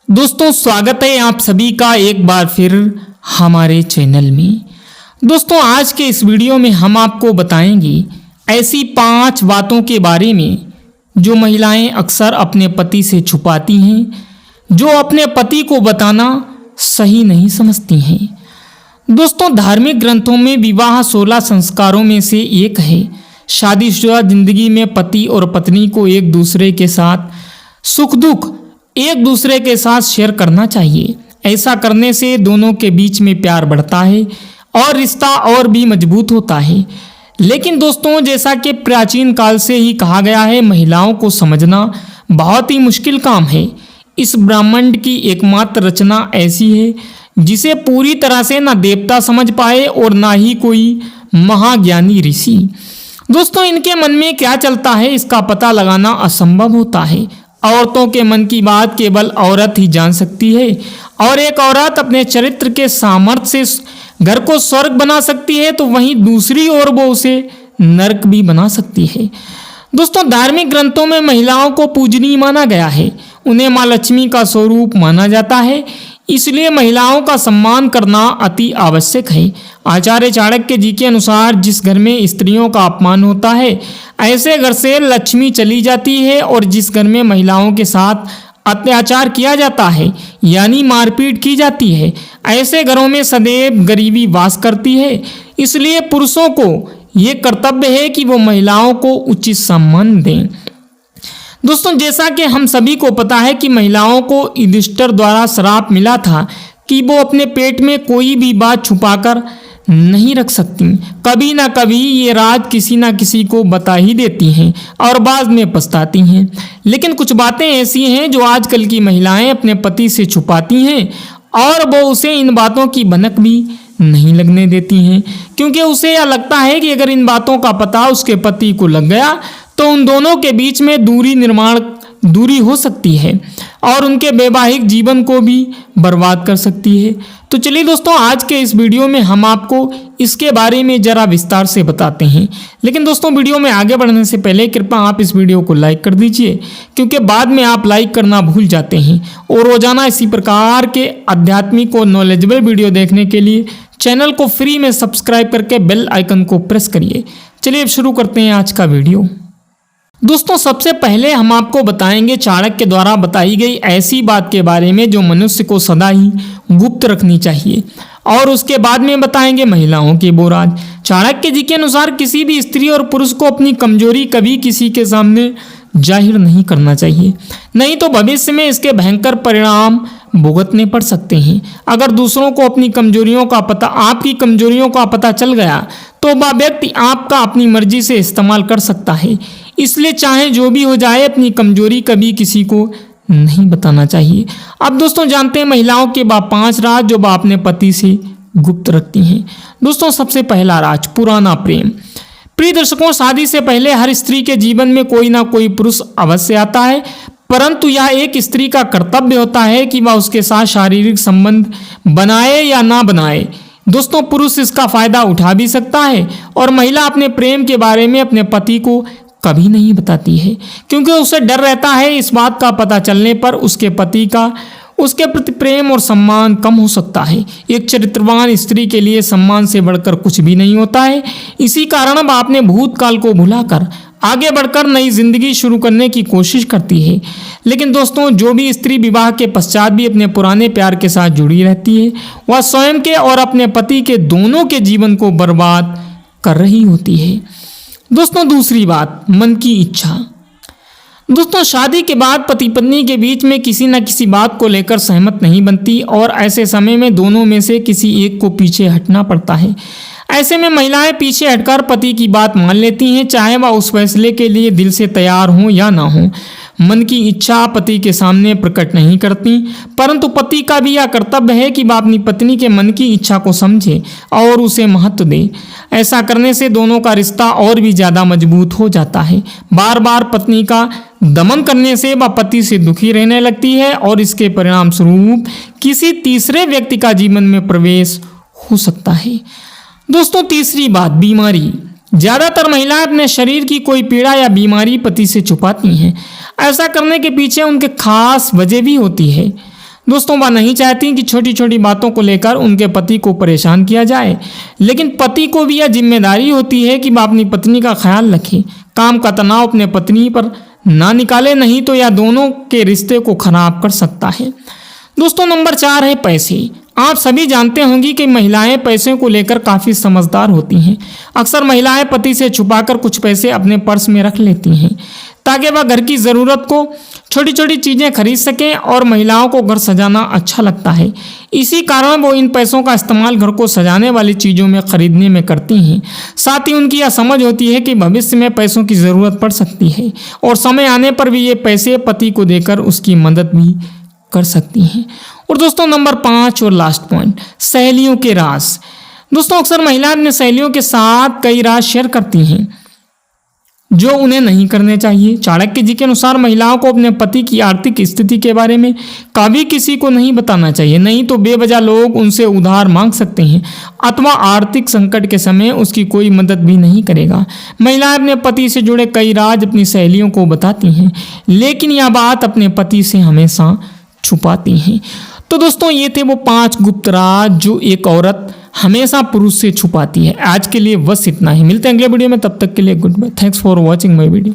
दोस्तों स्वागत है आप सभी का एक बार फिर हमारे चैनल में। दोस्तों आज के इस वीडियो में हम आपको बताएंगे ऐसी 5 बातों के बारे में जो महिलाएं अक्सर अपने पति से छुपाती हैं, जो अपने पति को बताना सही नहीं समझती हैं। दोस्तों धार्मिक ग्रंथों में विवाह 16 संस्कारों में से एक है। शादीशुदा जिंदगी में पति और पत्नी को एक दूसरे के साथ सुख दुख एक दूसरे के साथ शेयर करना चाहिए। ऐसा करने से दोनों के बीच में प्यार बढ़ता है और रिश्ता और भी मजबूत होता है। लेकिन दोस्तों जैसा कि प्राचीन काल से ही कहा गया है, महिलाओं को समझना बहुत ही मुश्किल काम है। इस ब्रह्मांड की एकमात्र रचना ऐसी है जिसे पूरी तरह से ना देवता समझ पाए और ना ही कोई महाज्ञानी ऋषि। दोस्तों इनके मन में क्या चलता है इसका पता लगाना असंभव होता है। औरतों के मन की बात केवल औरत ही जान सकती है और एक औरत अपने चरित्र के सामर्थ्य से घर को स्वर्ग बना सकती है तो वहीं दूसरी ओर वो उसे नरक भी बना सकती है। दोस्तों धार्मिक ग्रंथों में महिलाओं को पूजनीय माना गया है, उन्हें माँ लक्ष्मी का स्वरूप माना जाता है, इसलिए महिलाओं का सम्मान करना अति आवश्यक है। आचार्य चाणक्य जी के अनुसार जिस घर में स्त्रियों का अपमान होता है ऐसे घर से लक्ष्मी चली जाती है, और जिस घर में महिलाओं के साथ अत्याचार किया जाता है यानी मारपीट की जाती है ऐसे घरों में सदैव गरीबी वास करती है। इसलिए पुरुषों को ये कर्तव्य है कि वो महिलाओं को उचित सम्मान दें। दोस्तों जैसा कि हम सभी को पता है कि महिलाओं को युधिष्ठिर द्वारा श्राप मिला था कि वो अपने पेट में कोई भी बात छुपाकर नहीं रख सकती। कभी ना कभी ये राज किसी ना किसी को बता ही देती हैं और बाद में पछताती हैं। लेकिन कुछ बातें ऐसी हैं जो आजकल की महिलाएं अपने पति से छुपाती हैं और वो उसे इन बातों की भनक भी नहीं लगने देती हैं, क्योंकि उसे यह लगता है कि अगर इन बातों का पता उसके पति को लग गया तो उन दोनों के बीच में दूरी हो सकती है और उनके वैवाहिक जीवन को भी बर्बाद कर सकती है। तो चलिए दोस्तों आज के इस वीडियो में हम आपको इसके बारे में ज़रा विस्तार से बताते हैं। लेकिन दोस्तों वीडियो में आगे बढ़ने से पहले कृपया आप इस वीडियो को लाइक कर दीजिए, क्योंकि बाद में आप लाइक करना भूल जाते हैं। और रोजाना इसी प्रकार के आध्यात्मिक और नॉलेजेबल वीडियो देखने के लिए चैनल को फ्री में सब्सक्राइब करके बेल आइकन को प्रेस करिए। चलिए अब शुरू करते हैं आज का वीडियो। दोस्तों सबसे पहले हम आपको बताएंगे चाणक्य द्वारा बताई गई ऐसी बात के बारे में जो मनुष्य को सदा ही गुप्त रखनी चाहिए, और उसके बाद में बताएंगे महिलाओं के वो राज। चाणक्य जी के अनुसार किसी भी स्त्री और पुरुष को अपनी कमजोरी कभी किसी के सामने जाहिर नहीं करना चाहिए, नहीं तो भविष्य में इसके भयंकर परिणाम भुगतने पड़ सकते हैं। अगर दूसरों को अपनी कमजोरियों का पता आपकी कमजोरियों का पता चल गया तो वह व्यक्ति आपका अपनी मर्जी से इस्तेमाल कर सकता है। इसलिए चाहे जो भी हो जाए अपनी कमजोरी कभी किसी को नहीं बताना चाहिए। अब दोस्तों जानते हैं महिलाओं के 5 राज जो वह अपने पति से गुप्त रखती हैं। दोस्तों सबसे पहला राज पुराना प्रेम। प्रिय दर्शकों शादी से पहले हर स्त्री के जीवन में कोई ना कोई पुरुष अवश्य आता है, परंतु यह एक स्त्री का कर्तव्य होता है कि वह उसके साथ शारीरिक संबंध बनाए या ना बनाए। दोस्तों पुरुष इसका फायदा उठा भी सकता है और महिला अपने प्रेम के बारे में अपने पति को कभी नहीं बताती है, क्योंकि उसे डर रहता है इस बात का पता चलने पर उसके पति का उसके प्रति प्रेम और सम्मान कम हो सकता है। एक चरित्रवान स्त्री के लिए सम्मान से बढ़कर कुछ भी नहीं होता है। इसी कारण अब आपने भूतकाल को भुलाकर आगे बढ़कर नई जिंदगी शुरू करने की कोशिश करती है। लेकिन दोस्तों जो भी स्त्री विवाह के पश्चात भी अपने पुराने प्यार के साथ जुड़ी रहती है वह स्वयं के और अपने पति के दोनों के जीवन को बर्बाद कर रही होती है। दोस्तों दूसरी बात मन की इच्छा। दोस्तों शादी के बाद पति पत्नी के बीच में किसी न किसी बात को लेकर सहमत नहीं बनती और ऐसे समय में दोनों में से किसी एक को पीछे हटना पड़ता है। ऐसे में महिलाएं पीछे हटकर पति की बात मान लेती हैं, चाहे वह उस फैसले के लिए दिल से तैयार हो या ना हो। मन की इच्छा पति के सामने प्रकट नहीं करती, परंतु पति का भी यह कर्तव्य है कि वह अपनी पत्नी के मन की इच्छा को समझे और उसे महत्व दे। ऐसा करने से दोनों का रिश्ता और भी ज़्यादा मजबूत हो जाता है। बार बार पत्नी का दमन करने से वह पति से दुखी रहने लगती है और इसके परिणाम स्वरूप किसी तीसरे व्यक्ति का जीवन में प्रवेश हो सकता है। दोस्तों तीसरी बात बीमारी। ज़्यादातर महिलाएं अपने शरीर की कोई पीड़ा या बीमारी पति से छुपाती हैं। ऐसा करने के पीछे उनके खास वजह भी होती है। दोस्तों वह नहीं चाहती कि छोटी छोटी बातों को लेकर उनके पति को परेशान किया जाए, लेकिन पति को भी यह जिम्मेदारी होती है कि वह अपनी पत्नी का ख्याल रखे, काम का तनाव अपने पत्नी पर ना निकाले, नहीं तो यह दोनों के रिश्ते को खराब कर सकता है। दोस्तों नंबर 4 है पैसे। आप सभी जानते होंगे कि महिलाएं पैसे को लेकर काफ़ी समझदार होती हैं। अक्सर महिलाएं पति से छुपाकर कुछ पैसे अपने पर्स में रख लेती हैं ताकि वह घर की ज़रूरत को छोटी छोटी चीज़ें खरीद सकें, और महिलाओं को घर सजाना अच्छा लगता है। इसी कारण वो इन पैसों का इस्तेमाल घर को सजाने वाली चीज़ों में खरीदने में करती हैं। साथ ही उनकी यह समझ होती है कि भविष्य में पैसों की ज़रूरत पड़ सकती है और समय आने पर भी ये पैसे पति को देकर उसकी मदद भी कर सकती हैं। और दोस्तों नंबर 5 और लास्ट पॉइंट, सहेलियों के राज। दोस्तों अक्सर महिलाएं अपने सहेलियों के साथ कई राज शेयर करती हैं जो उन्हें नहीं करने चाहिए। चाणक्य जी के अनुसार महिलाओं को अपने पति की आर्थिक स्थिति के बारे में कभी किसी को नहीं बताना चाहिए, नहीं तो बेवजह लोग उनसे उधार मांग सकते हैं अथवा आर्थिक संकट के समय उसकी कोई मदद भी नहीं करेगा। महिलाएं अपने पति से जुड़े कई राज अपनी सहेलियों को बताती हैं, लेकिन यह बात अपने पति से हमेशा छुपाती हैं। तो दोस्तों ये थे वो 5 गुप्त राज जो एक औरत हमेशा पुरुष से छुपाती है। आज के लिए बस इतना ही, मिलते हैं अगले वीडियो में, तब तक के लिए good bye. Thanks for watching my video.